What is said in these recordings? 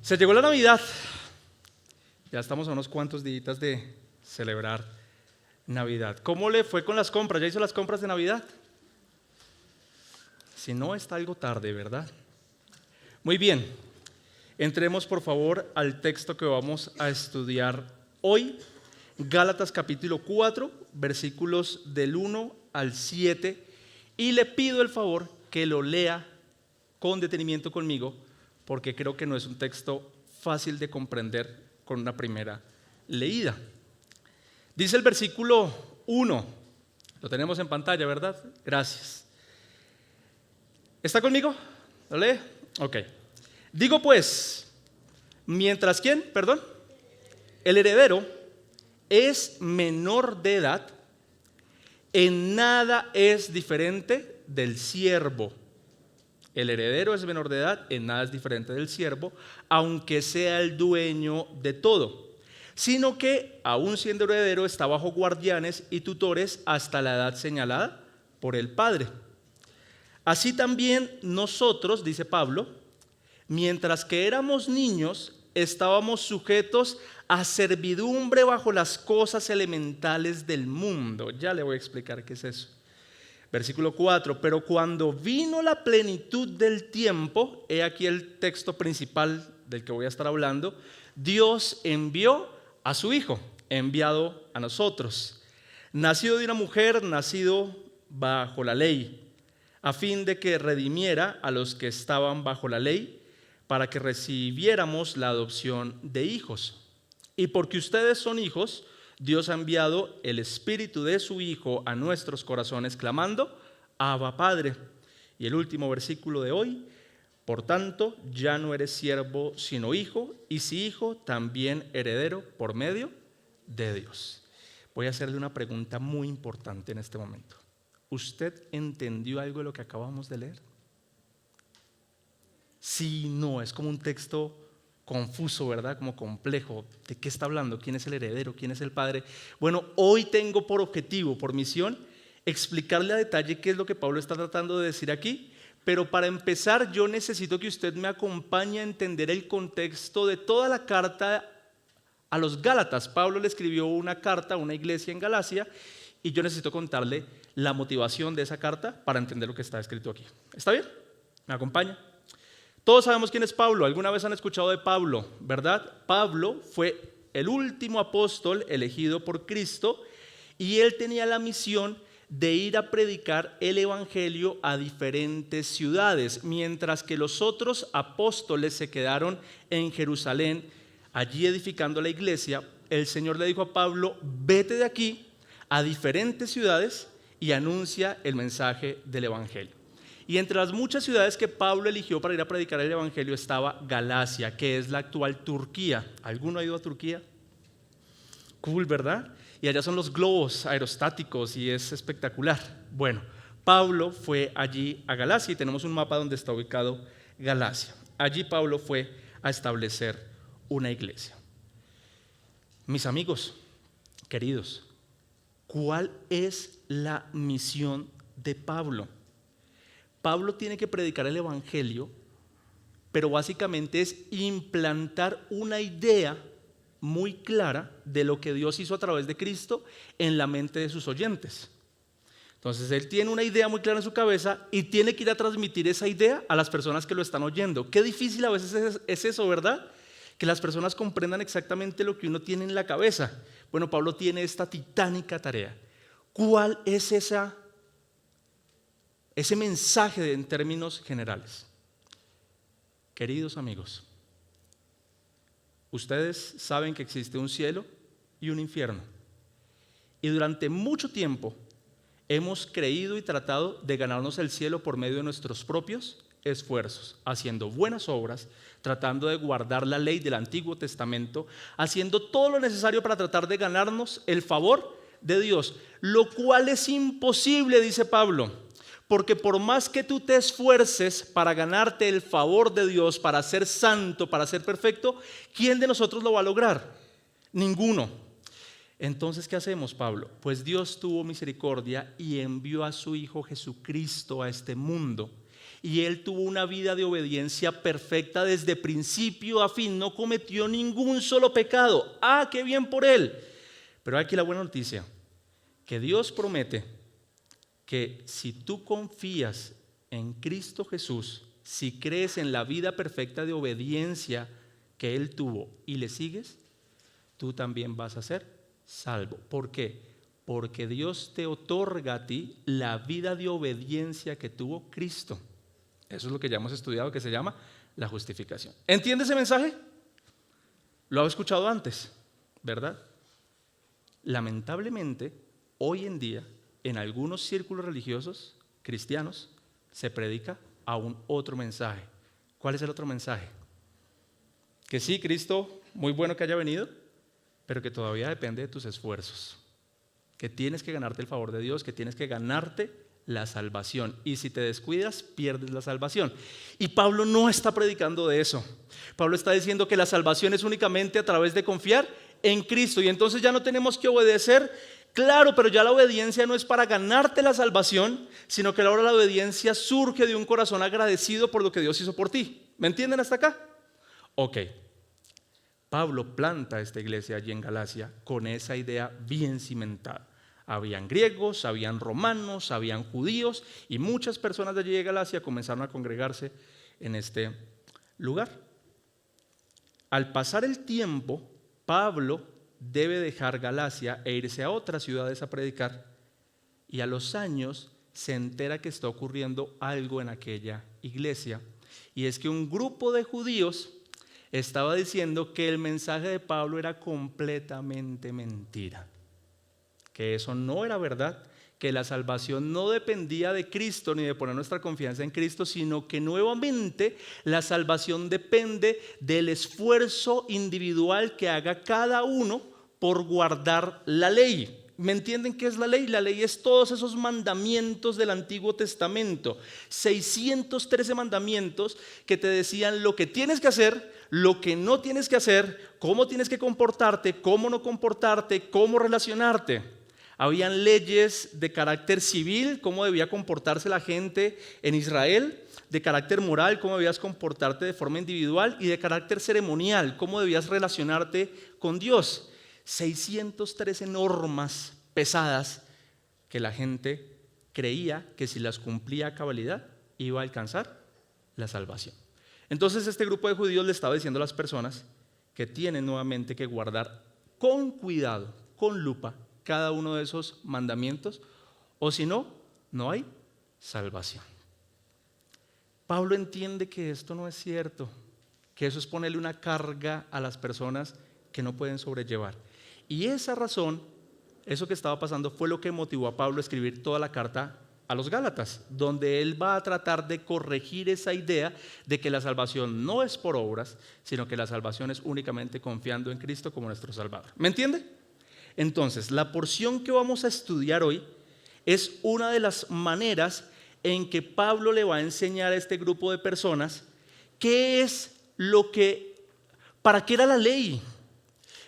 Se llegó la Navidad. Ya estamos a unos cuantos días de celebrar Navidad. ¿Cómo le fue con las compras? ¿Ya hizo las compras de Navidad? Si no, está algo tarde, ¿verdad? Muy bien. Entremos por favor al texto que vamos a estudiar hoy. Gálatas capítulo 4, versículos del 1 al 7. Y le pido el favor que lo lea con detenimiento conmigo, porque creo que no es un texto fácil de comprender con una primera leída. Dice el versículo 1, lo tenemos en pantalla, ¿verdad? Gracias. ¿Está conmigo? ¿Lo lee? Ok. Digo pues, mientras ¿quién? Perdón. El heredero es menor de edad, en nada es diferente del siervo. El heredero es menor de edad, en nada es diferente del siervo, aunque sea el dueño de todo, sino que, aun siendo heredero, está bajo guardianes y tutores hasta la edad señalada por el padre. Así también nosotros, dice Pablo, mientras que éramos niños, estábamos sujetos a servidumbre bajo las cosas elementales del mundo. Ya le voy a explicar qué es eso. Versículo 4, pero cuando vino la plenitud del tiempo, he aquí el texto principal del que voy a estar hablando, Dios envió a su Hijo, enviado a nosotros, nacido de una mujer, nacido bajo la ley, a fin de que redimiera a los que estaban bajo la ley, para que recibiéramos la adopción de hijos. Y porque ustedes son hijos, Dios ha enviado el Espíritu de su Hijo a nuestros corazones, clamando, Abba, Padre. Y el último versículo de hoy, por tanto, ya no eres siervo, sino hijo, y si hijo, también heredero por medio de Dios. Voy a hacerle una pregunta muy importante en este momento. ¿Usted entendió algo de lo que acabamos de leer? Sí, no, es como un texto confuso, ¿verdad? Como complejo. ¿De qué está hablando? ¿Quién es el heredero? ¿Quién es el padre? Bueno, hoy tengo por objetivo, por misión, explicarle a detalle qué es lo que Pablo está tratando de decir aquí. Pero para empezar, yo necesito que usted me acompañe a entender el contexto de toda la carta a los Gálatas. Pablo le escribió una carta a una iglesia en Galacia y yo necesito contarle la motivación de esa carta para entender lo que está escrito aquí. ¿Está bien? ¿Me acompaña? Todos sabemos quién es Pablo, alguna vez han escuchado de Pablo, ¿verdad? Pablo fue el último apóstol elegido por Cristo y él tenía la misión de ir a predicar el evangelio a diferentes ciudades, mientras que los otros apóstoles se quedaron en Jerusalén, allí edificando la iglesia. El Señor le dijo a Pablo, vete de aquí a diferentes ciudades y anuncia el mensaje del evangelio. Y entre las muchas ciudades que Pablo eligió para ir a predicar el evangelio estaba Galacia, que es la actual Turquía. ¿Alguno ha ido a Turquía? Cool, ¿verdad? Y allá son los globos aerostáticos y es espectacular. Bueno, Pablo fue allí a Galacia y tenemos un mapa donde está ubicado Galacia. Allí Pablo fue a establecer una iglesia. Mis amigos, queridos, ¿cuál es la misión de Pablo? Pablo tiene que predicar el evangelio, pero básicamente es implantar una idea muy clara de lo que Dios hizo a través de Cristo en la mente de sus oyentes. Entonces él tiene una idea muy clara en su cabeza y tiene que ir a transmitir esa idea a las personas que lo están oyendo. Qué difícil a veces es eso, ¿verdad? Que las personas comprendan exactamente lo que uno tiene en la cabeza. Bueno, Pablo tiene esta titánica tarea. ¿Cuál es ese mensaje en términos generales? Queridos amigos, ustedes saben que existe un cielo y un infierno. Y durante mucho tiempo hemos creído y tratado de ganarnos el cielo por medio de nuestros propios esfuerzos, haciendo buenas obras, tratando de guardar la ley del Antiguo Testamento, haciendo todo lo necesario para tratar de ganarnos el favor de Dios, lo cual es imposible, dice Pablo. Porque por más que tú te esfuerces para ganarte el favor de Dios, para ser santo, para ser perfecto, ¿quién de nosotros lo va a lograr? Ninguno. Entonces, ¿qué hacemos, Pablo? Pues Dios tuvo misericordia y envió a su Hijo Jesucristo a este mundo. y él tuvo una vida de obediencia perfecta desde principio a fin, no cometió ningún solo pecado. ¡Ah, qué bien por él! Pero aquí la buena noticia, que Dios promete que si tú confías en Cristo Jesús, si crees en la vida perfecta de obediencia que Él tuvo y le sigues, tú también vas a ser salvo. ¿Por qué? Porque Dios te otorga a ti la vida de obediencia que tuvo Cristo. Eso es lo que ya hemos estudiado, que se llama la justificación. ¿Entiende ese mensaje? Lo he escuchado antes, ¿verdad? Lamentablemente, hoy en día, en algunos círculos religiosos cristianos, se predica aún otro mensaje. ¿Cuál es el otro mensaje? Que sí, Cristo, muy bueno que haya venido, pero que todavía depende de tus esfuerzos. Que tienes que ganarte el favor de Dios, que tienes que ganarte la salvación. Y si te descuidas, pierdes la salvación. Y Pablo no está predicando de eso. Pablo está diciendo que la salvación es únicamente a través de confiar en Cristo. Y entonces ya no tenemos que obedecer. Claro, pero ya la obediencia no es para ganarte la salvación, sino que ahora la obediencia surge de un corazón agradecido por lo que Dios hizo por ti. ¿Me entienden hasta acá? Ok. Pablo planta esta iglesia allí en Galacia con esa idea bien cimentada. Habían griegos, habían romanos, habían judíos y muchas personas de allí de Galacia comenzaron a congregarse en este lugar. Al pasar el tiempo, Pablo debe dejar Galacia e irse a otras ciudades a predicar, y a los años se entera que está ocurriendo algo en aquella iglesia, y es que un grupo de judíos estaba diciendo que el mensaje de Pablo era completamente mentira, que eso no era verdad, que la salvación no dependía de Cristo ni de poner nuestra confianza en Cristo, sino que nuevamente la salvación depende del esfuerzo individual que haga cada uno por guardar la ley. ¿Me entienden qué es la ley? La ley es todos esos mandamientos del Antiguo Testamento, 613 mandamientos que te decían lo que tienes que hacer, lo que no tienes que hacer, cómo tienes que comportarte, cómo no comportarte, cómo relacionarte. Habían leyes de carácter civil, cómo debía comportarse la gente en Israel, de carácter moral, cómo debías comportarte de forma individual, y de carácter ceremonial, cómo debías relacionarte con Dios. 613 normas pesadas que la gente creía que si las cumplía a cabalidad iba a alcanzar la salvación. Entonces este grupo de judíos le estaba diciendo a las personas que tienen nuevamente que guardar con cuidado, con lupa, cada uno de esos mandamientos, o si no, no hay salvación. Pablo entiende que esto no es cierto, que eso es ponerle una carga a las personas que no pueden sobrellevar. Y esa razón, eso que estaba pasando, fue lo que motivó a Pablo a escribir toda la carta a los Gálatas, donde él va a tratar de corregir esa idea de que la salvación no es por obras, sino que la salvación es únicamente confiando en Cristo como nuestro Salvador. ¿Me entiende? Entonces, la porción que vamos a estudiar hoy es una de las maneras en que Pablo le va a enseñar a este grupo de personas qué es para qué era la ley.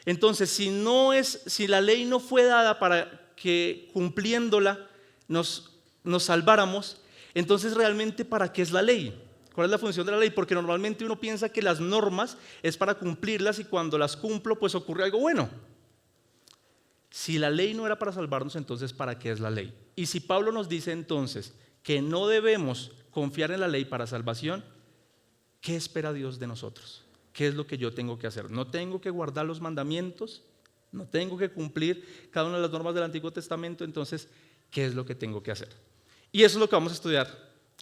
Entonces, si la ley no fue dada para que cumpliéndola nos salváramos, entonces realmente ¿para qué es la ley? ¿Cuál es la función de la ley? Porque normalmente uno piensa que las normas es para cumplirlas y cuando las cumplo pues ocurre algo bueno. Si la ley no era para salvarnos, entonces ¿para qué es la ley? Y si Pablo nos dice entonces que no debemos confiar en la ley para salvación, ¿qué espera Dios de nosotros? ¿Qué es lo que yo tengo que hacer? No tengo que guardar los mandamientos, no tengo que cumplir cada una de las normas del Antiguo Testamento, entonces, ¿qué es lo que tengo que hacer? Y eso es lo que vamos a estudiar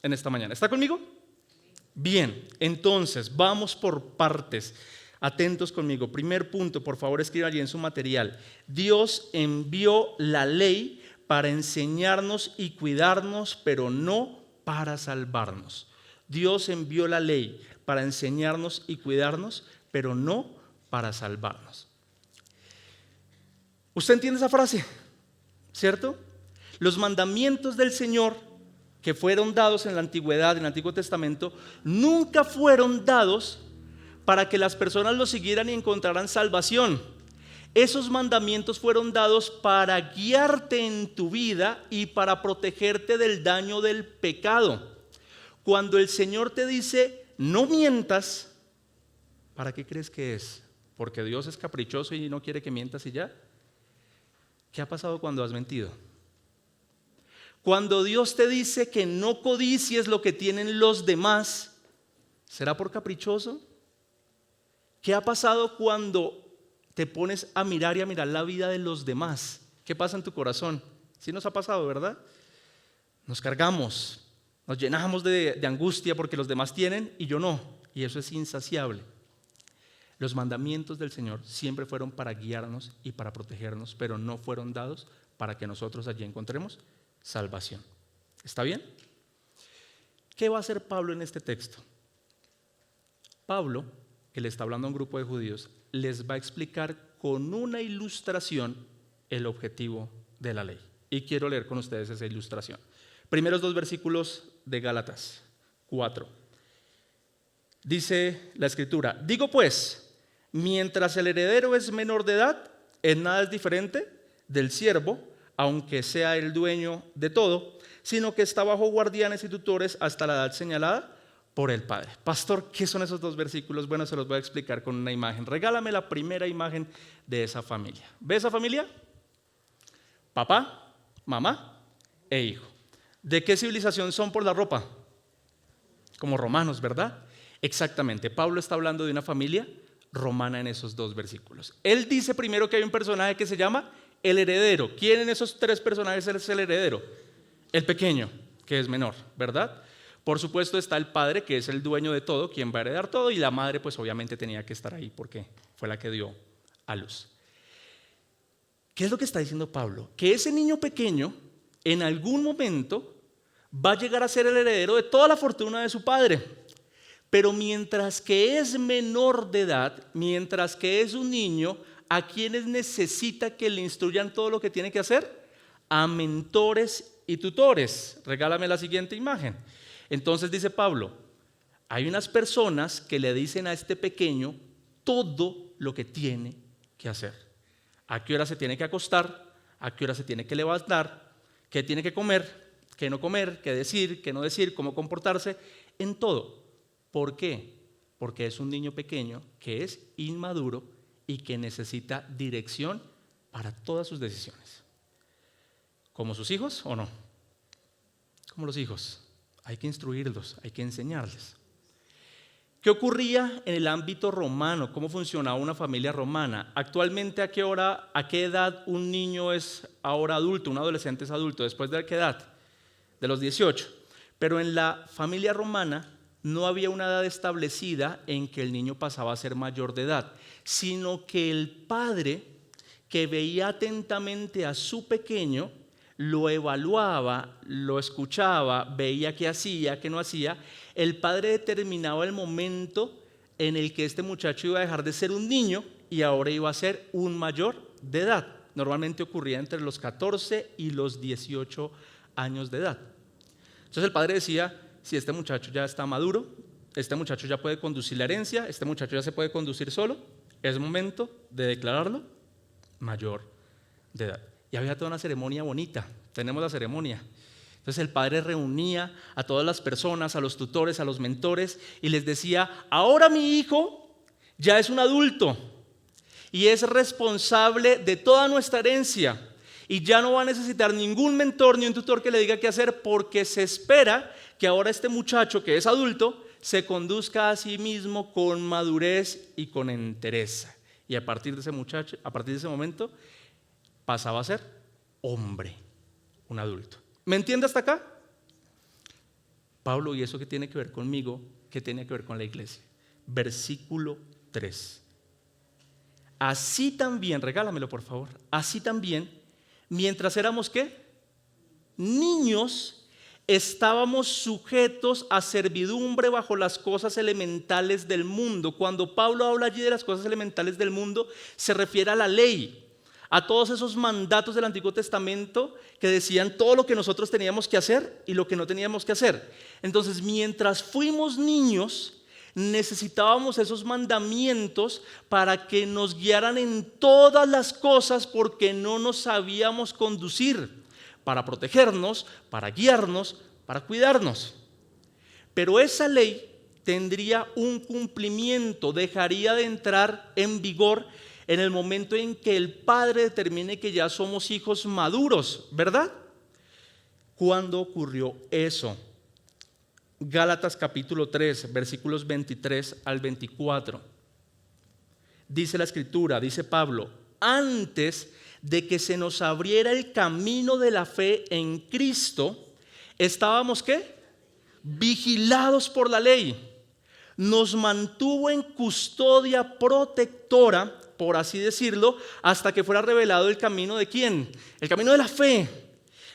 en esta mañana. ¿Está conmigo? Bien, entonces, vamos por partes. Atentos conmigo. Primer punto, por favor, escriban allí en su material. Dios envió la ley para enseñarnos y cuidarnos, pero no para salvarnos. Dios envió la ley para enseñarnos y cuidarnos, pero no para salvarnos. ¿Usted entiende esa frase? ¿Cierto? Los mandamientos del Señor que fueron dados en la antigüedad, en el Antiguo Testamento, nunca fueron dados para que las personas los siguieran y encontraran salvación. Esos mandamientos fueron dados para guiarte en tu vida y para protegerte del daño del pecado. Cuando el Señor te dice, no mientas, ¿para qué crees que es? ¿Porque Dios es caprichoso y no quiere que mientas y ya? ¿Qué ha pasado cuando has mentido? Cuando Dios te dice que no codicies lo que tienen los demás, ¿será por caprichoso? ¿Qué ha pasado cuando te pones a mirar y a mirar la vida de los demás? ¿Qué pasa en tu corazón? Sí nos ha pasado, ¿verdad? Nos cargamos, nos llenamos de angustia porque los demás tienen y yo no, y eso es insaciable. Los mandamientos del Señor siempre fueron para guiarnos y para protegernos, pero no fueron dados para que nosotros allí encontremos salvación. ¿Está bien? ¿Qué va a hacer Pablo en este texto? Pablo, que le está hablando a un grupo de judíos, les va a explicar con una ilustración el objetivo de la ley. Y quiero leer con ustedes esa ilustración. Primeros 2 versículos de Gálatas 4. Dice la Escritura: digo pues, mientras el heredero es menor de edad, en nada es diferente del siervo, aunque sea el dueño de todo, sino que está bajo guardianes y tutores hasta la edad señalada por el Padre. Pastor, ¿qué son esos 2 versículos? Bueno, se los voy a explicar con una imagen. Regálame la primera imagen de esa familia. ¿Ve esa familia? Papá, mamá e hijo. ¿De qué civilización son por la ropa? Como romanos, ¿verdad? Exactamente. Pablo está hablando de una familia romana en esos 2 versículos. Él dice primero que hay un personaje que se llama el heredero. ¿Quién en esos 3 personajes es el heredero? El pequeño, que es menor, ¿verdad? Por supuesto está el padre, que es el dueño de todo, quien va a heredar todo, y la madre pues obviamente tenía que estar ahí porque fue la que dio a luz. ¿Qué es lo que está diciendo Pablo? Que ese niño pequeño en algún momento va a llegar a ser el heredero de toda la fortuna de su padre. Pero mientras que es menor de edad, mientras que es un niño, ¿a quienes necesita que le instruyan todo lo que tiene que hacer? A mentores y tutores. Regálame la siguiente imagen. Entonces dice Pablo, hay unas personas que le dicen a este pequeño todo lo que tiene que hacer. ¿A qué hora se tiene que acostar? ¿A qué hora se tiene que levantar? ¿Qué tiene que comer? ¿Qué no comer? ¿Qué decir? ¿Qué no decir? ¿Cómo comportarse? En todo. ¿Por qué? Porque es un niño pequeño que es inmaduro y que necesita dirección para todas sus decisiones. ¿Como sus hijos o no? Como los hijos. Hay que instruirlos, hay que enseñarles. ¿Qué ocurría en el ámbito romano? ¿Cómo funcionaba una familia romana? Actualmente, ¿a qué edad un niño es ahora adulto, un adolescente es adulto? ¿Después de qué edad? De los 18. Pero en la familia romana no había una edad establecida en que el niño pasaba a ser mayor de edad, sino que el padre, que veía atentamente a su pequeño, lo evaluaba, lo escuchaba, veía qué hacía, qué no hacía. El padre determinaba el momento en el que este muchacho iba a dejar de ser un niño y ahora iba a ser un mayor de edad. Normalmente ocurría entre los 14 y los 18 años de edad. Entonces el padre decía, si este muchacho ya está maduro, este muchacho ya puede conducir la herencia, este muchacho ya se puede conducir solo, es momento de declararlo mayor de edad. Y había toda una ceremonia bonita, tenemos la ceremonia. Entonces el padre reunía a todas las personas, a los tutores, a los mentores, y les decía, ahora mi hijo ya es un adulto y es responsable de toda nuestra herencia y ya no va a necesitar ningún mentor ni un tutor que le diga qué hacer, porque se espera que ahora este muchacho que es adulto se conduzca a sí mismo con madurez y con entereza. Y a partir de ese momento, pasaba a ser hombre, un adulto. ¿Me entiende hasta acá? Pablo, ¿y eso qué tiene que ver conmigo? ¿Qué tiene que ver con la iglesia? Versículo 3. Así también, regálamelo por favor, así también, mientras éramos ¿qué? Niños, estábamos sujetos a servidumbre bajo las cosas elementales del mundo. Cuando Pablo habla allí de las cosas elementales del mundo, se refiere a la ley, a todos esos mandatos del Antiguo Testamento que decían todo lo que nosotros teníamos que hacer y lo que no teníamos que hacer. Entonces, mientras fuimos niños, necesitábamos esos mandamientos para que nos guiaran en todas las cosas, porque no nos sabíamos conducir, para protegernos, para guiarnos, para cuidarnos. Pero esa ley tendría un cumplimiento, dejaría de entrar en vigor en el momento en que el Padre determine que ya somos hijos maduros, ¿verdad? ¿Cuándo ocurrió eso? Gálatas capítulo 3, versículos 23 al 24. Dice la Escritura, dice Pablo: antes de que se nos abriera el camino de la fe en Cristo, estábamos ¿qué? Vigilados por la ley. Nos mantuvo en custodia protectora, por así decirlo, hasta que fuera revelado el camino de ¿quién? El camino de la fe.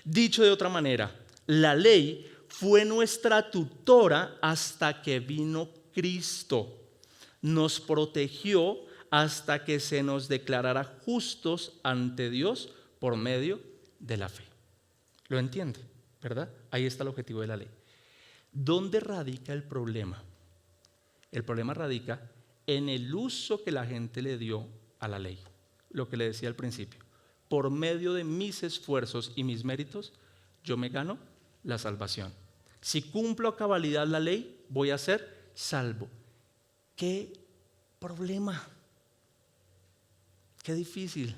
Dicho de otra manera, la ley fue nuestra tutora hasta que vino Cristo. Nos protegió hasta que se nos declarara justos ante Dios por medio de la fe. ¿Lo entiende? ¿Verdad? Ahí está el objetivo de la ley. ¿Dónde radica el problema? El problema radica en el uso que la gente le dio a la ley. Lo que le decía al principio. Por medio de mis esfuerzos y mis méritos, yo me gano la salvación. Si cumplo a cabalidad la ley, voy a ser salvo. ¿Qué problema? Qué difícil.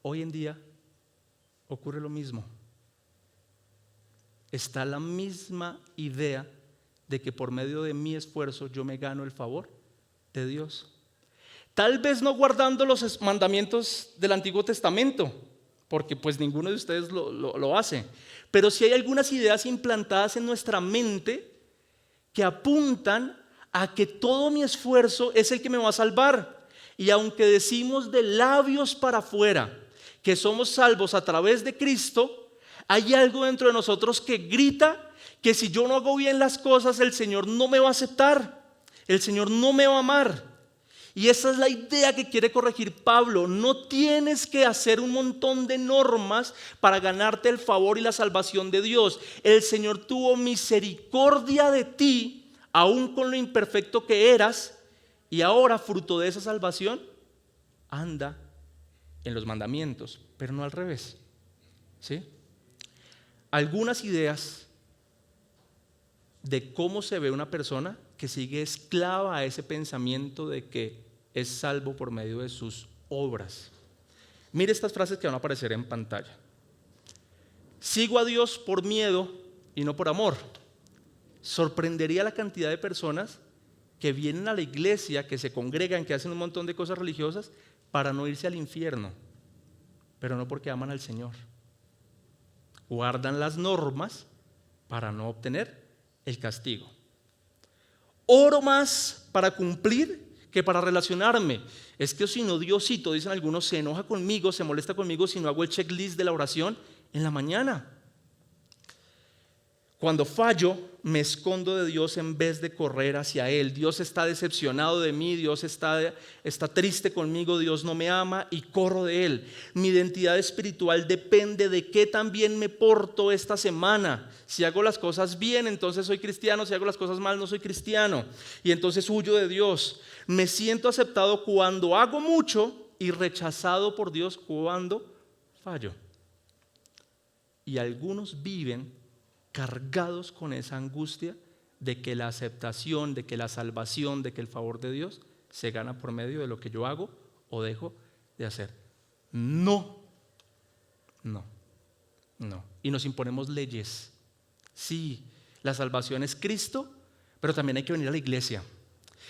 Hoy en día ocurre lo mismo. Está la misma idea de que por medio de mi esfuerzo yo me gano el favor de Dios. Tal vez no guardando los mandamientos del Antiguo Testamento, porque pues ninguno de ustedes lo hace, pero sí hay algunas ideas implantadas en nuestra mente que apuntan a que todo mi esfuerzo es el que me va a salvar. Y aunque decimos de labios para afuera que somos salvos a través de Cristo, hay algo dentro de nosotros que grita que si yo no hago bien las cosas, el Señor no me va a aceptar, el Señor no me va a amar. Y esa es la idea que quiere corregir Pablo. No tienes que hacer un montón de normas para ganarte el favor y la salvación de Dios. El Señor tuvo misericordia de ti, aun con lo imperfecto que eras, y ahora, fruto de esa salvación, anda en los mandamientos, pero no al revés. ¿Sí? Algunas ideas de cómo se ve una persona que sigue esclava a ese pensamiento de que es salvo por medio de sus obras. Mire estas frases que van a aparecer en pantalla. Sigo a Dios por miedo y no por amor. Sorprendería la cantidad de personas que vienen a la iglesia, que se congregan, que hacen un montón de cosas religiosas para no irse al infierno, pero no porque aman al Señor. Guardan las normas para no obtener el castigo. Oro más para cumplir que para relacionarme. Es que si no, Diosito, dicen algunos, se enoja conmigo, se molesta conmigo si no hago el checklist de la oración en la mañana. Cuando fallo, me escondo de Dios en vez de correr hacia Él. Dios está decepcionado de mí, Dios está triste conmigo, Dios no me ama y corro de Él. Mi identidad espiritual depende de qué tan bien me porto esta semana. Si hago las cosas bien, entonces soy cristiano. Si hago las cosas mal, no soy cristiano. Y entonces huyo de Dios. Me siento aceptado cuando hago mucho y rechazado por Dios cuando fallo. Y algunos viven cargados con esa angustia de que la aceptación, de que la salvación, de que el favor de Dios se gana por medio de lo que yo hago o dejo de hacer. No. Y nos imponemos leyes. Sí, la salvación es Cristo, pero también hay que venir a la iglesia.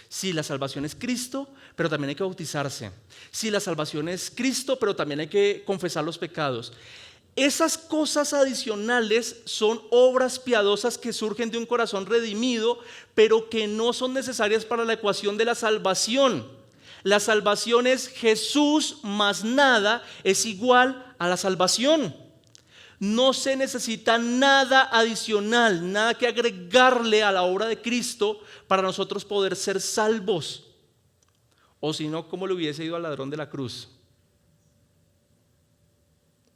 Sí, la salvación es Cristo, pero también hay que bautizarse. Sí, la salvación es Cristo, pero también hay que confesar los pecados. Esas cosas adicionales son obras piadosas que surgen de un corazón redimido, pero que no son necesarias para la ecuación de la salvación. La salvación es Jesús más nada es igual a la salvación. No se necesita nada adicional, nada que agregarle a la obra de Cristo para nosotros poder ser salvos. O si no, ¿cómo le hubiese ido al ladrón de la cruz?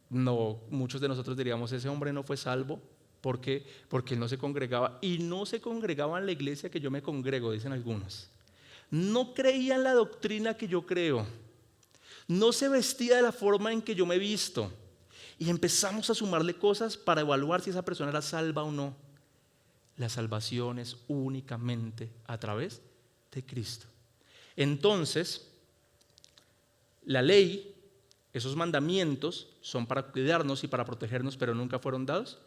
No, muchos de nosotros diríamos, ese hombre no fue salvo porque él no se congregaba. Y no se congregaba en la iglesia que yo me congrego, dicen algunos. No creía en la doctrina que yo creo. No se vestía de la forma en que yo me he visto. y empezamos a sumarle cosas para evaluar si esa persona era salva o no. La salvación es únicamente a través de Cristo. Entonces, la ley, esos mandamientos son para cuidarnos y para protegernos, pero nunca fueron dados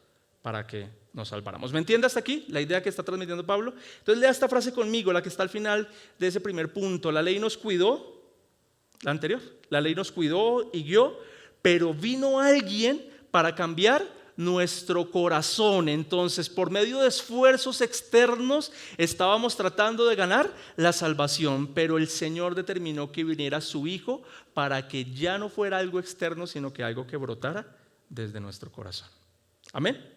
para que nos salváramos. ¿Me entiende hasta aquí la idea que está transmitiendo Pablo? Entonces lea esta frase conmigo, la que está al final de ese primer punto. La ley nos cuidó, la anterior, la ley nos cuidó y guió, pero vino alguien para cambiar nuestro corazón. Entonces, por medio de esfuerzos externos estábamos tratando de ganar la salvación, pero el Señor determinó que viniera su Hijo para que ya no fuera algo externo, sino que algo que brotara desde nuestro corazón. Amén.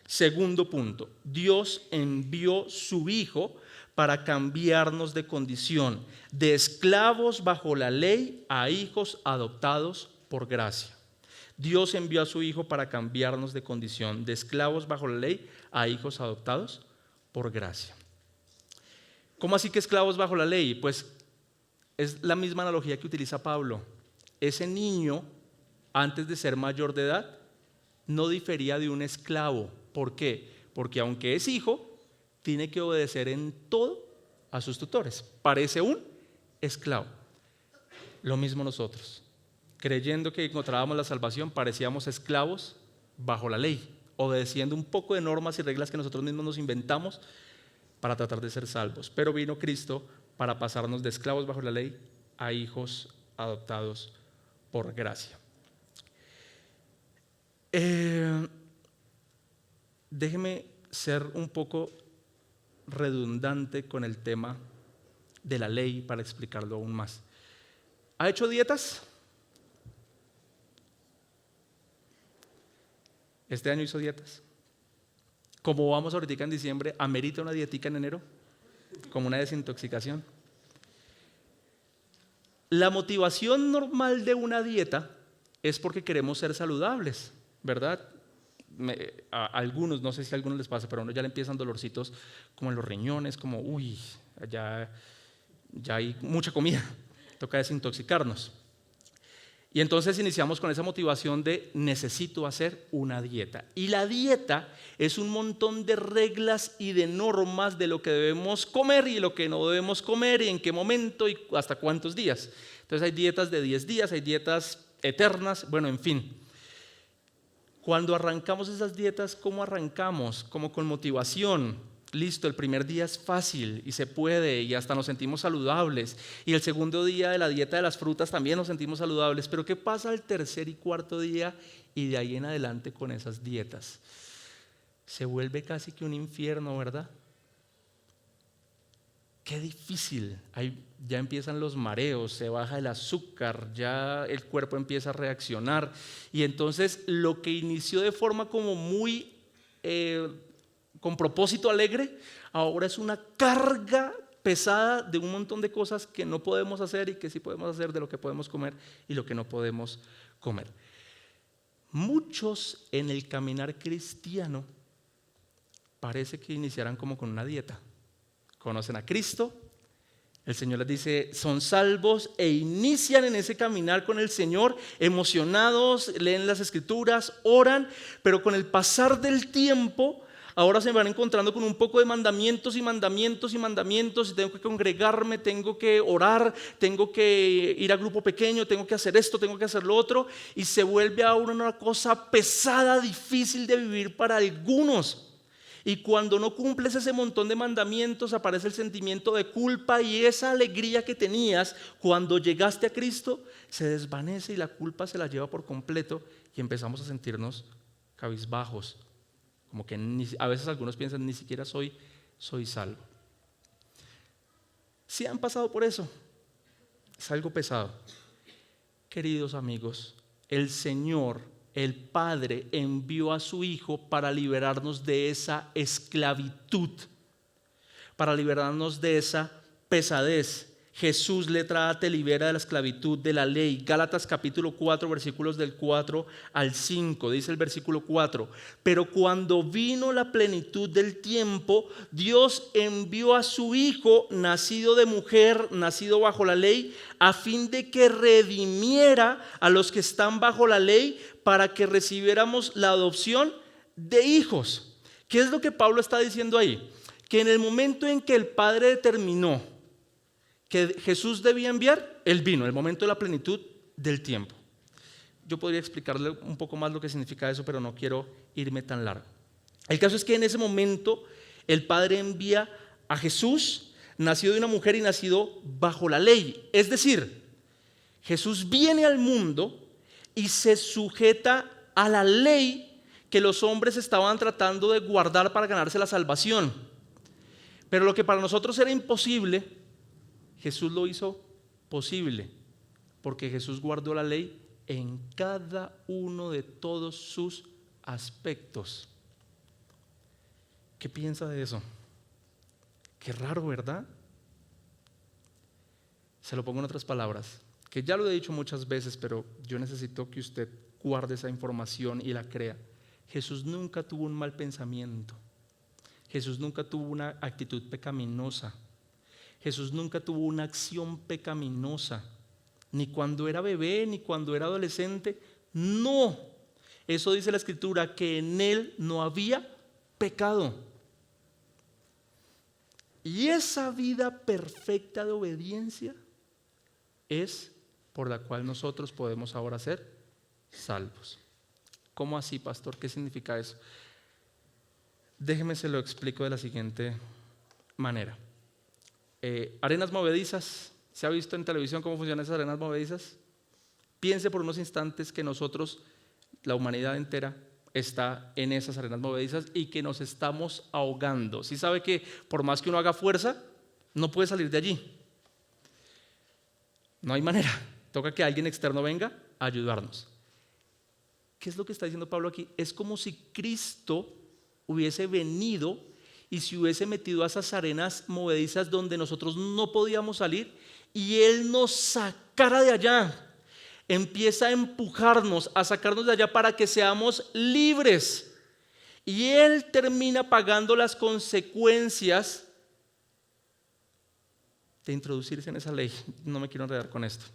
Segundo punto, Dios envió su Hijo para cambiarnos de condición, de esclavos bajo la ley a hijos adoptados por gracia. Dios envió a su Hijo para cambiarnos de condición, de esclavos bajo la ley a hijos adoptados por gracia. ¿Cómo así que esclavos bajo la ley? Pues es la misma analogía que utiliza Pablo. Ese niño, antes de ser mayor de edad, no difería de un esclavo. ¿Por qué? Porque aunque es hijo, tiene que obedecer en todo a sus tutores. Parece un esclavo. Lo mismo nosotros. Creyendo que encontrábamos la salvación, parecíamos esclavos bajo la ley, obedeciendo un poco de normas y reglas que nosotros mismos nos inventamos para tratar de ser salvos. Pero vino Cristo para pasarnos de esclavos bajo la ley a hijos adoptados por gracia. Déjeme ser un poco redundante con el tema de la ley para explicarlo aún más. ¿Ha hecho dietas? ¿Este año hizo dietas? Como vamos ahorita en diciembre, ¿amerita una dietica en enero? Como una desintoxicación. La motivación normal de una dieta es porque queremos ser saludables, ¿verdad? A algunos, no sé si a algunos les pasa, pero a uno ya le empiezan dolorcitos como en los riñones, como uy, ya hay mucha comida, toca desintoxicarnos. Y entonces iniciamos con esa motivación de necesito hacer una dieta. Y la dieta es un montón de reglas y de normas de lo que debemos comer y lo que no debemos comer y en qué momento y hasta cuántos días. Entonces hay dietas de 10 días, hay dietas eternas, bueno, en fin. Cuando arrancamos esas dietas, ¿cómo arrancamos? Como con motivación. Listo, el primer día es fácil y se puede y hasta nos sentimos saludables. Y el segundo día de la dieta de las frutas también nos sentimos saludables. Pero ¿qué pasa al tercer y cuarto día y de ahí en adelante con esas dietas? Se vuelve casi que un infierno, ¿verdad? Qué difícil. Ahí ya empiezan los mareos, se baja el azúcar, ya el cuerpo empieza a reaccionar. Y entonces lo que inició de forma como muy con propósito alegre, ahora es una carga pesada de un montón de cosas que no podemos hacer y que sí podemos hacer, de lo que podemos comer y lo que no podemos comer. Muchos en el caminar cristiano parece que iniciarán como con una dieta. Conocen a Cristo, el Señor les dice son salvos e inician en ese caminar con el Señor emocionados, leen las escrituras, oran, pero con el pasar del tiempo ahora se van encontrando con un poco de mandamientos y mandamientos y mandamientos, y tengo que congregarme, tengo que orar, tengo que ir a grupo pequeño, tengo que hacer esto, tengo que hacer lo otro, y se vuelve ahora una cosa pesada, difícil de vivir para algunos. Y cuando no cumples ese montón de mandamientos, aparece el sentimiento de culpa, y esa alegría que tenías cuando llegaste a Cristo se desvanece y la culpa se la lleva por completo y empezamos a sentirnos cabizbajos. Como que a veces algunos piensan, ni siquiera soy salvo. Si han pasado por eso, es algo pesado. Queridos amigos, el Señor, el Padre, envió a su Hijo para liberarnos de esa esclavitud, para liberarnos de esa pesadez Jesús, letra A, te libera de la esclavitud de la ley. Gálatas capítulo 4, versículos del 4 al 5. Dice el versículo 4: pero cuando vino la plenitud del tiempo, Dios envió a su Hijo, nacido de mujer, nacido bajo la ley, a fin de que redimiera a los que están bajo la ley, para que recibiéramos la adopción de hijos. ¿Qué es lo que Pablo está diciendo ahí? Que en el momento en que el Padre determinó que Jesús debía enviar, Él vino, el momento de la plenitud del tiempo. Yo podría explicarle un poco más lo que significa eso, pero no quiero irme tan largo. El caso es que en ese momento el Padre envía a Jesús, nacido de una mujer y nacido bajo la ley. Es decir, Jesús viene al mundo y se sujeta a la ley que los hombres estaban tratando de guardar para ganarse la salvación. Pero lo que para nosotros era imposible, Jesús lo hizo posible, porque Jesús guardó la ley en cada uno de todos sus aspectos. ¿Qué piensa de eso? Qué raro, ¿verdad? Se lo pongo en otras palabras, que ya lo he dicho muchas veces, pero yo necesito que usted guarde esa información y la crea. Jesús nunca tuvo un mal pensamiento. Jesús nunca tuvo una actitud pecaminosa. Jesús nunca tuvo una acción pecaminosa, ni cuando era bebé, ni cuando era adolescente. No, eso dice la Escritura, que en Él no había pecado. Y esa vida perfecta de obediencia es por la cual nosotros podemos ahora ser salvos. ¿Cómo así, pastor? ¿Qué significa eso? Déjeme se lo explico de la siguiente manera. Arenas movedizas, ¿se ha visto en televisión cómo funcionan esas arenas movedizas? Piense por unos instantes que nosotros, la humanidad entera, está en esas arenas movedizas y que nos estamos ahogando. ¿Sí sabe que por más que uno haga fuerza, no puede salir de allí? No hay manera, toca que alguien externo venga a ayudarnos. ¿Qué es lo que está diciendo Pablo aquí? Es como si Cristo hubiese venido y se hubiese metido a esas arenas movedizas donde nosotros no podíamos salir, y Él nos sacara de allá. Empieza a empujarnos, a sacarnos de allá para que seamos libres. Y Él termina pagando las consecuencias de introducirse en esa ley. No me quiero enredar con esto.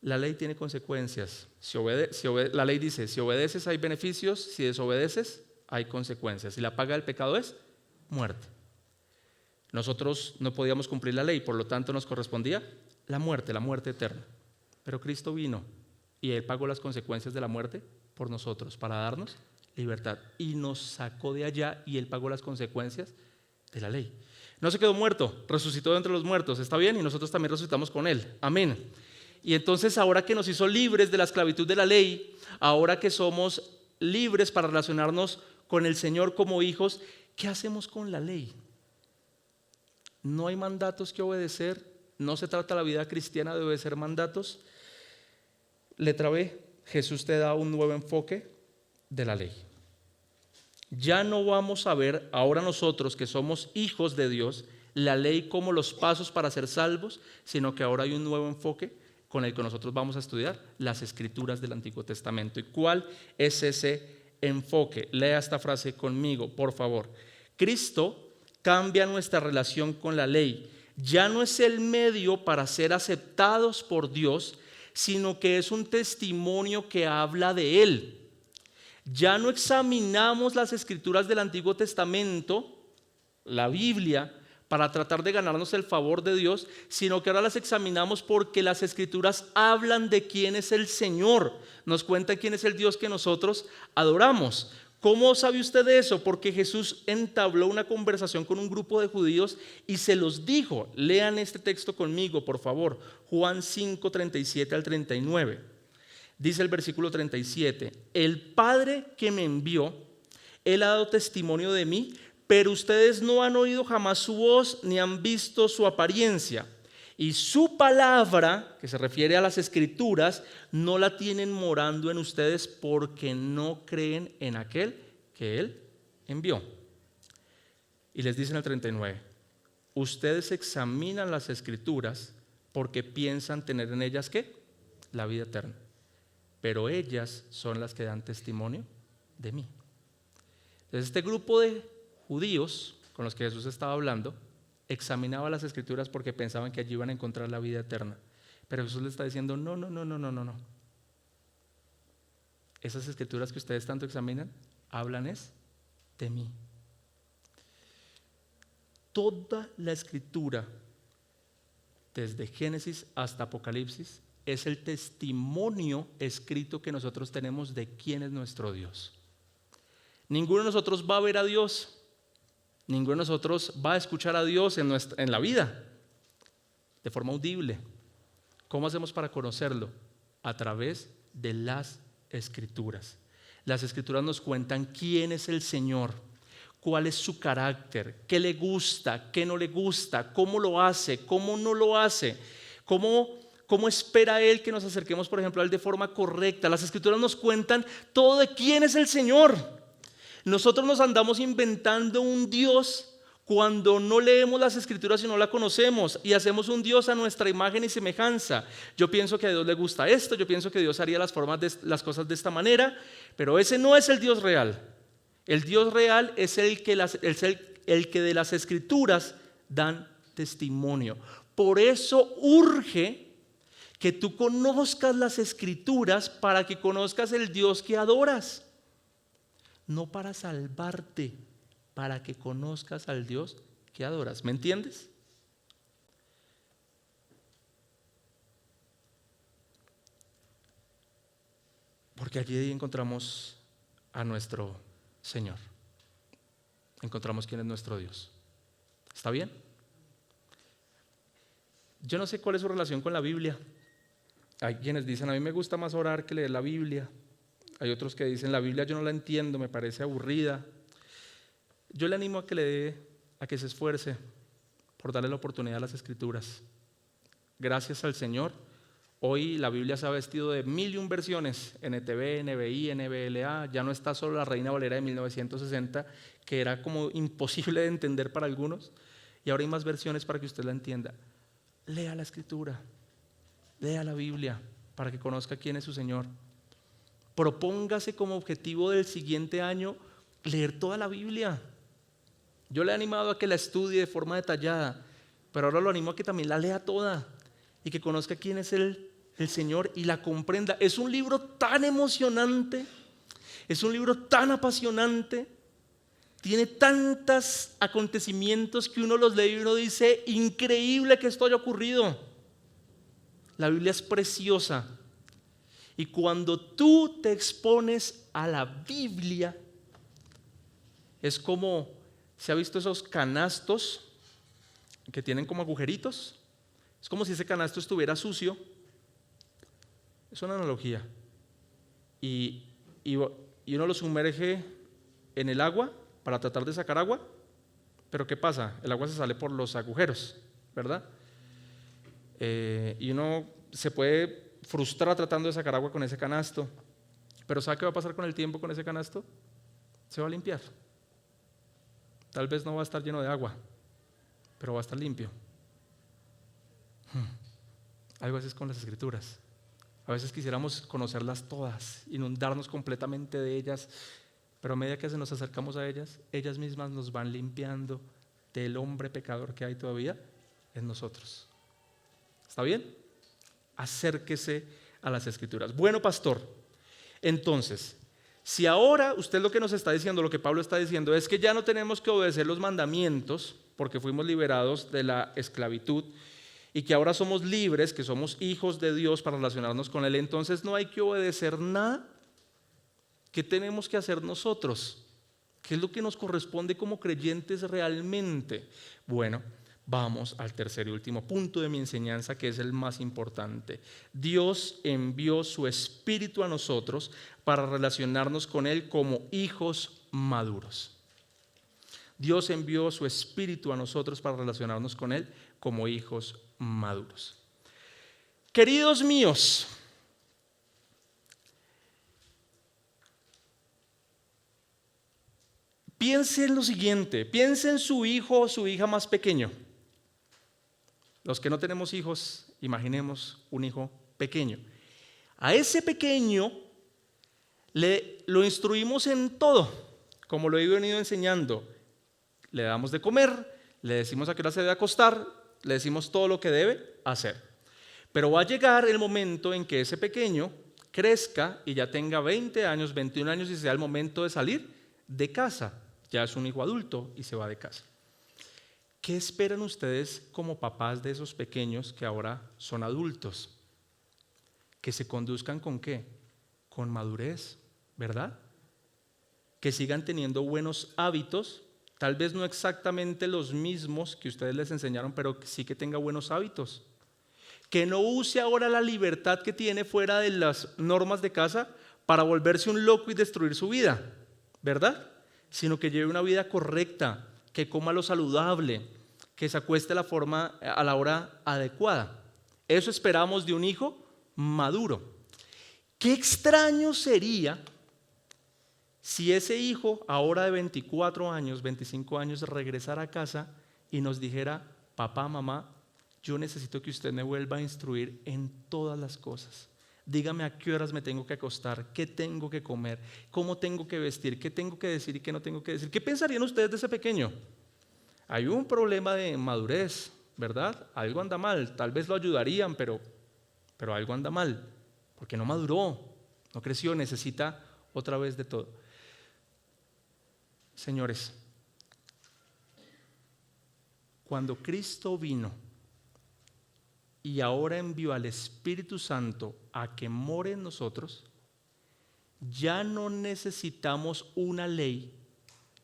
La ley tiene consecuencias. La ley dice, si obedeces hay beneficios, si desobedeces hay consecuencias. Y la paga del pecado es muerte. Nosotros no podíamos cumplir la ley, por lo tanto nos correspondía la muerte eterna. Pero Cristo vino y Él pagó las consecuencias de la muerte por nosotros, para darnos libertad. Y nos sacó de allá y Él pagó las consecuencias de la ley. No se quedó muerto, resucitó de entre los muertos, ¿está bien? Y nosotros también resucitamos con Él. Amén. Y entonces ahora que nos hizo libres de la esclavitud de la ley, ahora que somos libres para relacionarnos con el Señor como hijos, ¿qué hacemos con la ley? No hay mandatos que obedecer, no se trata la vida cristiana de obedecer mandatos. Letra B, Jesús te da un nuevo enfoque de la ley. Ya no vamos a ver ahora nosotros que somos hijos de Dios, la ley como los pasos para ser salvos, sino que ahora hay un nuevo enfoque con el que nosotros vamos a estudiar las Escrituras del Antiguo Testamento. ¿Y cuál es ese enfoque? Lea esta frase conmigo, por favor. Cristo cambia nuestra relación con la ley. Ya no es el medio para ser aceptados por Dios, sino que es un testimonio que habla de Él. Ya no examinamos las Escrituras del Antiguo Testamento, la Biblia, para tratar de ganarnos el favor de Dios, sino que ahora las examinamos porque las Escrituras hablan de quién es el Señor, nos cuentan quién es el Dios que nosotros adoramos. ¿Cómo sabe usted de eso? Porque Jesús entabló una conversación con un grupo de judíos y se los dijo. Lean este texto conmigo, por favor. Juan 5, 37 al 39. Dice el versículo 37: el Padre que me envió, Él ha dado testimonio de mí, pero ustedes no han oído jamás su voz ni han visto su apariencia. Y su palabra, que se refiere a las Escrituras, no la tienen morando en ustedes porque no creen en aquel que Él envió. Y les dice en el 39: ustedes examinan las Escrituras porque piensan tener en ellas ¿qué? La vida eterna. Pero ellas son las que dan testimonio de mí. Entonces este grupo de judíos con los que Jesús estaba hablando examinaba las Escrituras porque pensaban que allí iban a encontrar la vida eterna. Pero Jesús les está diciendo, no. Esas Escrituras que ustedes tanto examinan, hablan es de mí. Toda la Escritura, desde Génesis hasta Apocalipsis, es el testimonio escrito que nosotros tenemos de quién es nuestro Dios. Ninguno de nosotros va a ver a Dios. Ninguno de nosotros va a escuchar a Dios en la vida, de forma audible. ¿Cómo hacemos para conocerlo? A través de las Escrituras. Las Escrituras nos cuentan quién es el Señor, cuál es su carácter, qué le gusta, qué no le gusta, cómo lo hace, cómo no lo hace, cómo espera Él que nos acerquemos, por ejemplo, a Él de forma correcta. Las Escrituras nos cuentan todo de quién es el Señor. Nosotros nos andamos inventando un Dios cuando no leemos las Escrituras y no la conocemos y hacemos un Dios a nuestra imagen y semejanza. Yo pienso que a Dios le gusta esto, yo pienso que Dios haría las cosas de esta manera, pero ese no es el Dios real. El Dios real es el que de las Escrituras dan testimonio. Por eso urge que tú conozcas las Escrituras para que conozcas el Dios que adoras. No para salvarte, para que conozcas al Dios que adoras. ¿Me entiendes? Porque allí encontramos a nuestro Señor. Encontramos quién es nuestro Dios. ¿Está bien? Yo no sé cuál es su relación con la Biblia. Hay quienes dicen, a mí me gusta más orar que leer la Biblia. Hay otros que dicen, la Biblia yo no la entiendo, me parece aburrida. Yo le animo a que se esfuerce por darle la oportunidad a las Escrituras. Gracias al Señor, hoy la Biblia se ha vestido de 1001 versiones, NTV, NBI, NBLA, ya no está solo la Reina Valera de 1960, que era como imposible de entender para algunos, y ahora hay más versiones para que usted la entienda. Lea la Escritura, lea la Biblia, para que conozca quién es su Señor. Propóngase como objetivo del siguiente año leer toda la Biblia. Yo le he animado a que la estudie de forma detallada, pero ahora lo animo a que también la lea toda y que conozca quién es el Señor y la comprenda. Es un libro tan emocionante, es un libro tan apasionante, tiene tantos acontecimientos que uno los lee y uno dice, increíble que esto haya ocurrido. La Biblia es preciosa. Y cuando tú te expones a la Biblia, es como, ¿se ha visto esos canastos que tienen como agujeritos? Es como si ese canasto estuviera sucio. Es una analogía. Y uno lo sumerge en el agua para tratar de sacar agua, pero ¿qué pasa? El agua se sale por los agujeros, ¿verdad? Y uno se puede frustrar tratando de sacar agua con ese canasto, pero ¿sabe qué va a pasar con el tiempo con ese canasto? Se va a limpiar. Tal vez no va a estar lleno de agua, pero va a estar limpio. Algo así es con las Escrituras. A veces quisiéramos conocerlas todas, inundarnos completamente de ellas, pero a medida que nos acercamos a ellas, ellas mismas nos van limpiando del hombre pecador que hay todavía en nosotros. ¿Está bien? Acérquese a las Escrituras. Bueno, pastor, entonces, si ahora usted lo que nos está diciendo, lo que Pablo está diciendo, es que ya no tenemos que obedecer los mandamientos porque fuimos liberados de la esclavitud y que ahora somos libres, que somos hijos de Dios para relacionarnos con Él, entonces no hay que obedecer nada. ¿Qué tenemos que hacer nosotros? ¿Qué es lo que nos corresponde como creyentes realmente? Bueno, vamos al tercer y último punto de mi enseñanza, que es el más importante. Dios envió su Espíritu a nosotros para relacionarnos con Él como hijos maduros. Dios envió su Espíritu a nosotros para relacionarnos con Él como hijos maduros. Queridos míos, piense en lo siguiente, piense en su hijo o su hija más pequeño. Los que no tenemos hijos, imaginemos un hijo pequeño. A ese pequeño lo instruimos en todo, como lo he venido enseñando. Le damos de comer, le decimos a qué hora se debe acostar, le decimos todo lo que debe hacer. Pero va a llegar el momento en que ese pequeño crezca y ya tenga 20 años, 21 años y sea el momento de salir de casa. Ya es un hijo adulto y se va de casa. ¿Qué esperan ustedes como papás de esos pequeños que ahora son adultos? Que se conduzcan ¿con qué? Con madurez, ¿verdad? Que sigan teniendo buenos hábitos, tal vez no exactamente los mismos que ustedes les enseñaron, pero sí que tenga buenos hábitos. Que no use ahora la libertad que tiene fuera de las normas de casa para volverse un loco y destruir su vida, ¿verdad? Sino que lleve una vida correcta, que coma lo saludable, que se acueste a la hora adecuada. Eso esperamos de un hijo maduro. Qué extraño sería si ese hijo, ahora de 24 años, 25 años, regresara a casa y nos dijera: papá, mamá, yo necesito que usted me vuelva a instruir en todas las cosas. Dígame a qué horas me tengo que acostar, qué tengo que comer, cómo tengo que vestir, qué tengo que decir y qué no tengo que decir. ¿Qué pensarían ustedes de ese pequeño? Hay un problema de madurez, ¿verdad? Algo anda mal, tal vez lo ayudarían, pero algo anda mal, porque no maduró, no creció, necesita otra vez de todo. Señores, cuando Cristo vino y ahora envió al Espíritu Santo a que more en nosotros, ya no necesitamos una ley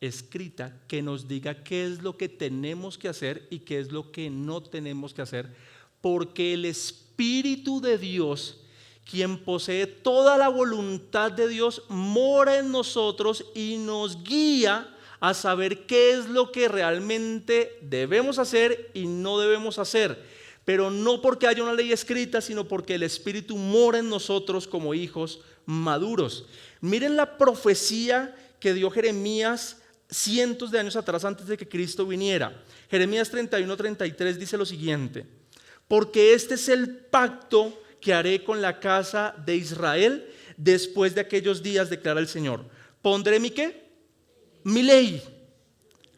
escrita que nos diga qué es lo que tenemos que hacer y qué es lo que no tenemos que hacer, porque el Espíritu de Dios, quien posee toda la voluntad de Dios, mora en nosotros y nos guía a saber qué es lo que realmente debemos hacer y no debemos hacer. Pero no porque haya una ley escrita, sino porque el Espíritu mora en nosotros como hijos maduros. Miren la profecía que dio Jeremías cientos de años atrás, antes de que Cristo viniera. Jeremías 31:33 dice lo siguiente: porque este es el pacto que haré con la casa de Israel después de aquellos días, declara el Señor. Pondré mi ¿qué? Mi ley,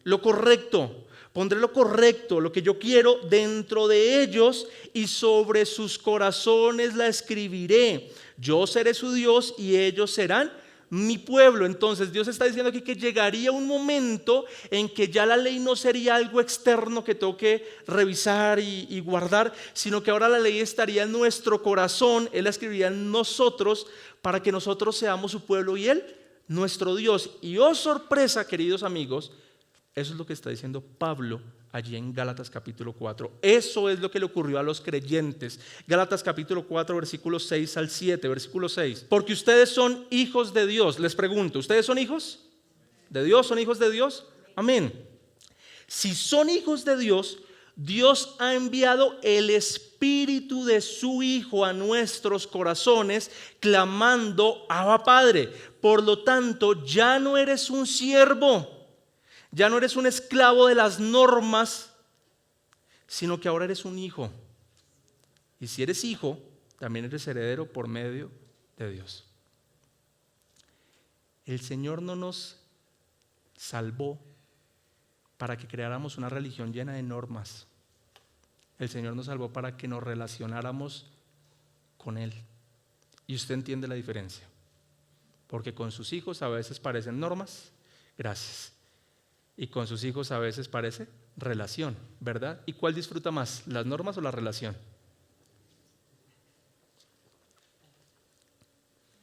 lo correcto. Pondré lo correcto, lo que yo quiero dentro de ellos, y sobre sus corazones la escribiré. Yo seré su Dios y ellos serán mi pueblo. Entonces Dios está diciendo aquí que llegaría un momento en que ya la ley no sería algo externo que tengo que revisar y guardar, sino que ahora la ley estaría en nuestro corazón. Él la escribiría en nosotros para que nosotros seamos su pueblo y Él nuestro Dios. Y oh sorpresa, queridos amigos, eso es lo que está diciendo Pablo allí en Gálatas capítulo 4. Eso es lo que le ocurrió a los creyentes. Gálatas capítulo 4, versículos 6 al 7, versículo 6. Porque ustedes son hijos de Dios. Les pregunto, ¿ustedes son hijos de Dios? ¿Son hijos de Dios? Amén. Si son hijos de Dios, Dios ha enviado el Espíritu de su Hijo a nuestros corazones, clamando: Abba, Padre. Por lo tanto, ya no eres un siervo, ya no eres un esclavo de las normas, sino que ahora eres un hijo. Y si eres hijo, también eres heredero por medio de Dios. El Señor no nos salvó para que creáramos una religión llena de normas. El Señor nos salvó para que nos relacionáramos con Él. Y usted entiende la diferencia. Porque con sus hijos a veces parecen normas, gracias. Y con sus hijos a veces parece relación, ¿verdad? ¿Y cuál disfruta más, las normas o la relación?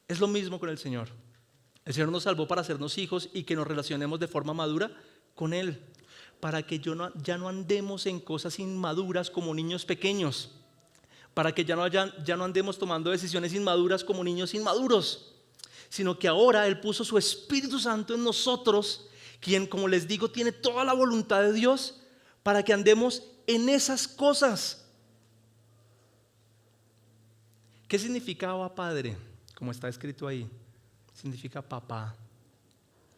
Es lo mismo con el Señor. El Señor nos salvó para hacernos hijos y que nos relacionemos de forma madura con Él, para que ya no andemos en cosas inmaduras como niños pequeños, para que ya no andemos tomando decisiones inmaduras como niños inmaduros, sino que ahora Él puso su Espíritu Santo en nosotros, quien, como les digo, tiene toda la voluntad de Dios, para que andemos en esas cosas. ¿Qué significa Abba Padre? Como está escrito ahí, significa papá,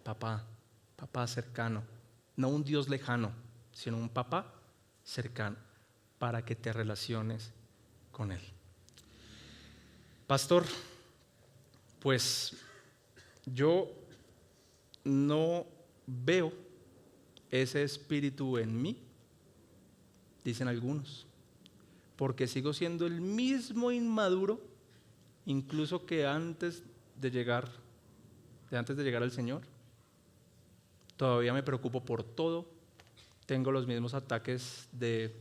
papá, papá cercano. No un Dios lejano, sino un papá cercano. para que te relaciones con Él. Pastor, pues yo no veo ese espíritu en mí, dicen algunos, porque sigo siendo el mismo inmaduro, incluso que antes de llegar al Señor. Todavía me preocupo por todo, tengo los mismos ataques de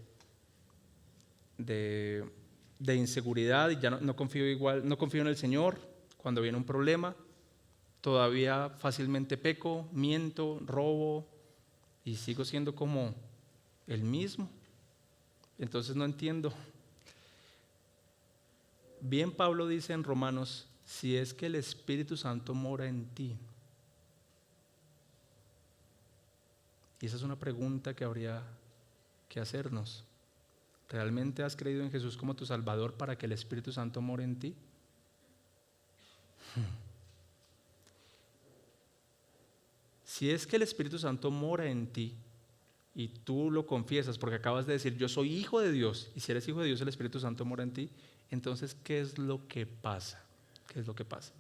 inseguridad y ya no confío igual, no confío en el Señor cuando viene un problema. Todavía fácilmente peco, miento, robo y sigo siendo como el mismo. Entonces no entiendo. Bien, Pablo dice en Romanos, si es que el Espíritu Santo mora en ti. Y esa es una pregunta que habría que hacernos. ¿Realmente has creído en Jesús como tu Salvador para que el Espíritu Santo more en ti? Si es que el Espíritu Santo mora en ti y tú lo confiesas porque acabas de decir yo soy hijo de Dios, y si eres hijo de Dios el Espíritu Santo mora en ti, entonces ¿qué es lo que pasa? ¿Qué es lo que pasa?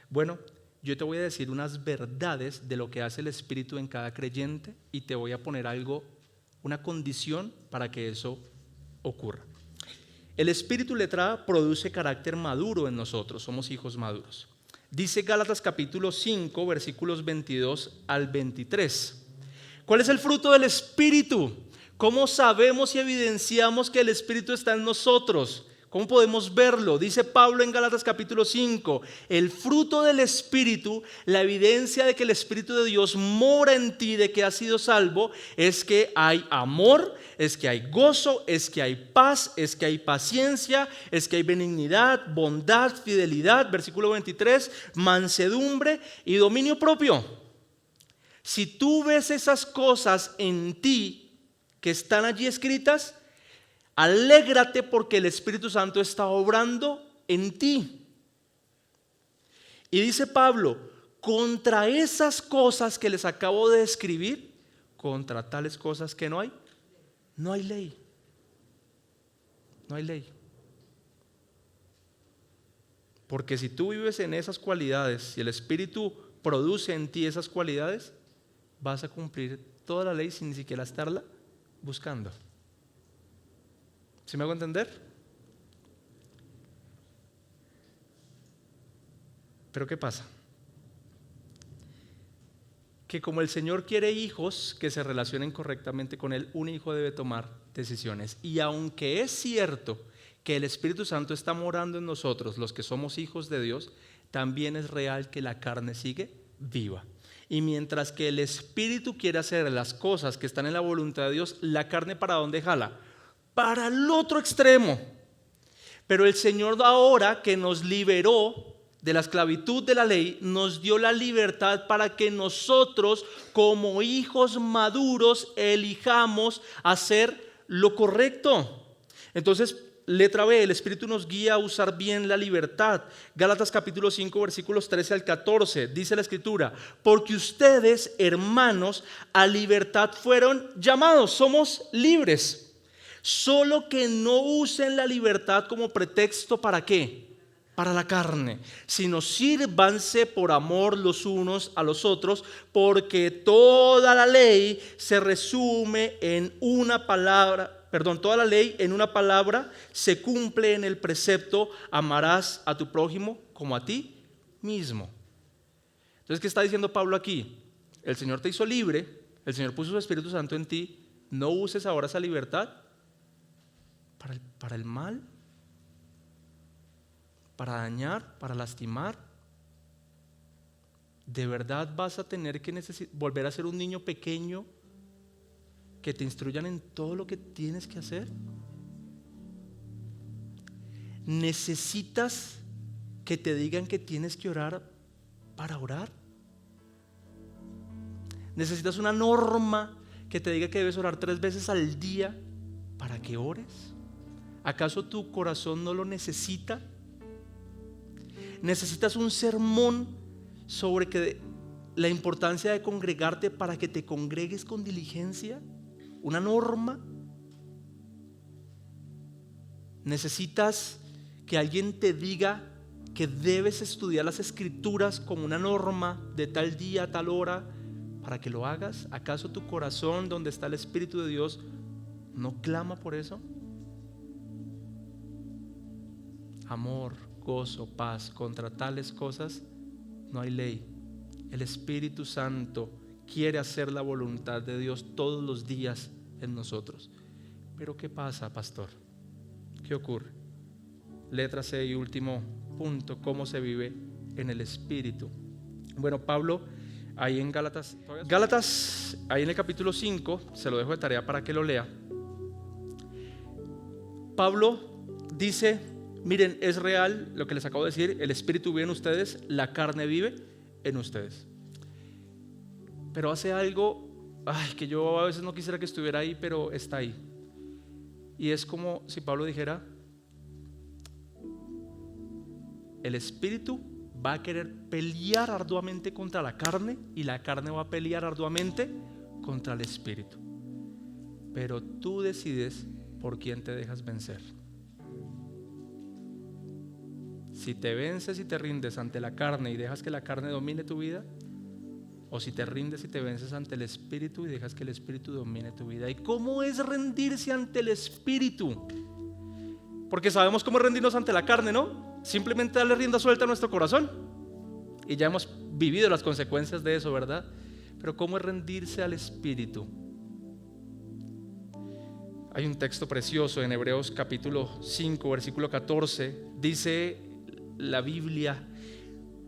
Bueno, yo te voy a decir unas verdades de lo que hace el Espíritu en cada creyente y te voy a poner una condición para que eso ocurra. El Espíritu, letra A, produce carácter maduro en nosotros, somos hijos maduros. Dice Gálatas capítulo 5, versículos 22 al 23. ¿Cuál es el fruto del Espíritu? ¿Cómo sabemos y evidenciamos que el Espíritu está en nosotros? ¿Cómo podemos verlo? Dice Pablo en Gálatas capítulo 5, el fruto del Espíritu, la evidencia de que el Espíritu de Dios mora en ti, de que has sido salvo, es que hay amor, es que hay gozo, es que hay paz, es que hay paciencia, es que hay benignidad, bondad, fidelidad, versículo 23, mansedumbre y dominio propio. Si tú ves esas cosas en ti que están allí escritas, alégrate porque el Espíritu Santo está obrando en ti. Y dice Pablo, contra esas cosas que les acabo de describir, contra tales cosas que no hay ley. No hay ley. Porque si tú vives en esas cualidades, si el Espíritu produce en ti esas cualidades, vas a cumplir toda la ley sin ni siquiera estarla buscando. ¿Sí me hago entender? Pero ¿qué pasa? Que como el Señor quiere hijos que se relacionen correctamente con Él, un hijo debe tomar decisiones. Y aunque es cierto que el Espíritu Santo está morando en nosotros, los que somos hijos de Dios, también es real que la carne sigue viva. Y mientras que el Espíritu quiere hacer las cosas que están en la voluntad de Dios, la carne ¿para dónde jala? Para el otro extremo. Pero el Señor, ahora que nos liberó de la esclavitud de la ley, nos dio la libertad para que nosotros como hijos maduros elijamos hacer lo correcto. Entonces, letra B, el Espíritu nos guía a usar bien la libertad. Gálatas capítulo 5 versículos 13 al 14, dice la Escritura, porque ustedes, hermanos, a libertad fueron llamados, somos libres. Solo que no usen la libertad como pretexto ¿para qué? Para la carne, sino sírvanse por amor los unos a los otros, porque toda la ley se resume en una palabra, toda la ley en una palabra se cumple en el precepto, amarás a tu prójimo como a ti mismo. Entonces, ¿qué está diciendo Pablo aquí? El Señor te hizo libre, el Señor puso su Espíritu Santo en ti, no uses ahora esa libertad para el mal, para dañar, para lastimar. ¿De verdad vas a tener que volver a ser un niño pequeño que te instruyan en todo lo que tienes que hacer? ¿Necesitas que te digan que tienes que orar para orar? ¿Necesitas una norma que te diga que debes orar 3 veces al día para que ores? ¿Acaso tu corazón no lo necesita? ¿Necesitas un sermón sobre la importancia de congregarte para que te congregues con diligencia? ¿Una norma? Necesitas que alguien te diga que debes estudiar las Escrituras como una norma de tal día a tal hora para que lo hagas. ¿Acaso tu corazón, donde está el Espíritu de Dios, no clama por eso? Amor, gozo, paz, contra tales cosas no hay ley. El Espíritu Santo quiere hacer la voluntad de Dios todos los días en nosotros. Pero ¿qué pasa, pastor? ¿Qué ocurre? Letra C y último punto: ¿cómo se vive en el Espíritu? Bueno, Pablo ahí en Gálatas, ahí en el capítulo 5, se lo dejo de tarea para que lo lea. Pablo dice: miren, es real lo que les acabo de decir, el Espíritu vive en ustedes, la carne vive en ustedes. Pero hace algo que yo a veces no quisiera que estuviera ahí, pero está ahí. Y es como si Pablo dijera: el Espíritu va a querer pelear arduamente contra la carne, y la carne va a pelear arduamente contra el Espíritu. Pero tú decides por quién te dejas vencer. Si te vences y te rindes ante la carne y dejas que la carne domine tu vida, o si te rindes y te vences ante el Espíritu y dejas que el Espíritu domine tu vida. ¿Y cómo es rendirse ante el Espíritu? Porque sabemos cómo rendirnos ante la carne, ¿no? Simplemente darle rienda suelta a nuestro corazón. Y ya hemos vivido las consecuencias de eso, ¿verdad? Pero ¿cómo es rendirse al Espíritu? Hay un texto precioso en Hebreos capítulo 5, versículo 14. Dice la Biblia: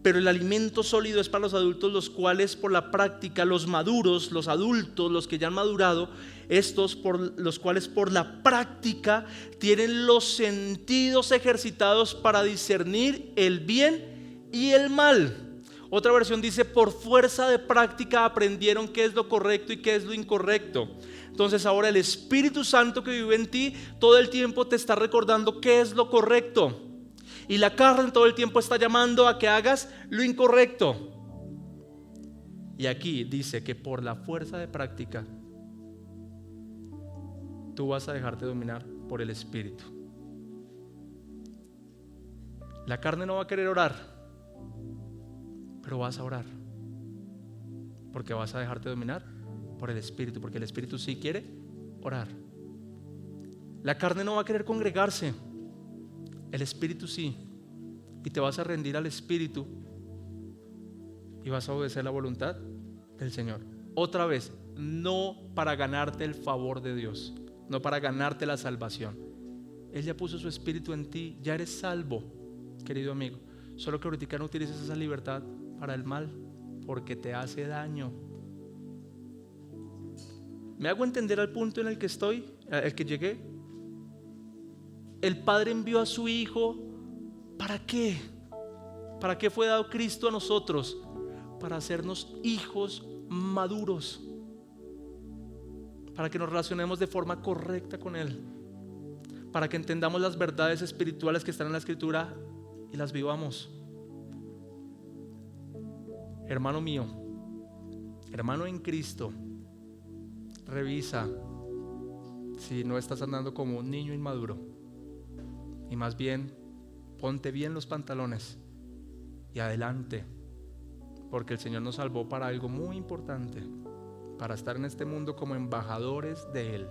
pero el alimento sólido es para los adultos, los cuales por la práctica, los maduros, los adultos, los que ya han madurado, estos por los cuales por la práctica tienen los sentidos ejercitados para discernir el bien y el mal. Otra versión dice: por fuerza de práctica aprendieron qué es lo correcto y qué es lo incorrecto. Entonces ahora el Espíritu Santo que vive en ti todo el tiempo te está recordando qué es lo correcto, y la carne todo el tiempo está llamando a que hagas lo incorrecto. Y aquí dice que por la fuerza de práctica tú vas a dejarte dominar por el Espíritu. La carne no va a querer orar, pero vas a orar, porque vas a dejarte dominar por el Espíritu, porque el Espíritu sí quiere orar. La carne no va a querer congregarse, el Espíritu sí, y te vas a rendir al Espíritu y vas a obedecer la voluntad del Señor. Otra vez, no para ganarte el favor de Dios, no para ganarte la salvación. Él ya puso su Espíritu en ti, ya eres salvo, querido amigo. Solo que ahorita no utilices esa libertad para el mal, porque te hace daño. ¿Me hago entender al punto en el que estoy, el que llegué? El Padre envió a su Hijo. ¿Para qué? ¿Para qué fue dado Cristo a nosotros? Para hacernos hijos maduros, para que nos relacionemos de forma correcta con Él, para que entendamos las verdades espirituales que están en la Escritura y las vivamos. Hermano mío, hermano en Cristo, revisa si no estás andando como un niño inmaduro, y más bien ponte bien los pantalones y adelante, porque el Señor nos salvó para algo muy importante, para estar en este mundo como embajadores de Él,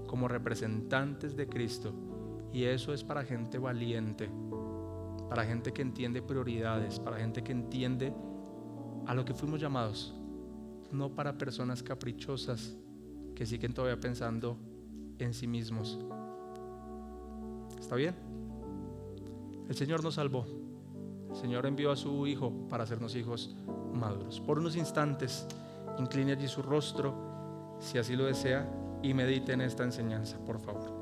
como representantes de Cristo. Y eso es para gente valiente, para gente que entiende prioridades, para gente que entiende a lo que fuimos llamados, no para personas caprichosas que siguen todavía pensando en sí mismos. ¿Está bien? El Señor nos salvó, el Señor envió a su Hijo para hacernos hijos maduros. Por unos instantes incline allí su rostro, si así lo desea, y medite en esta enseñanza, por favor.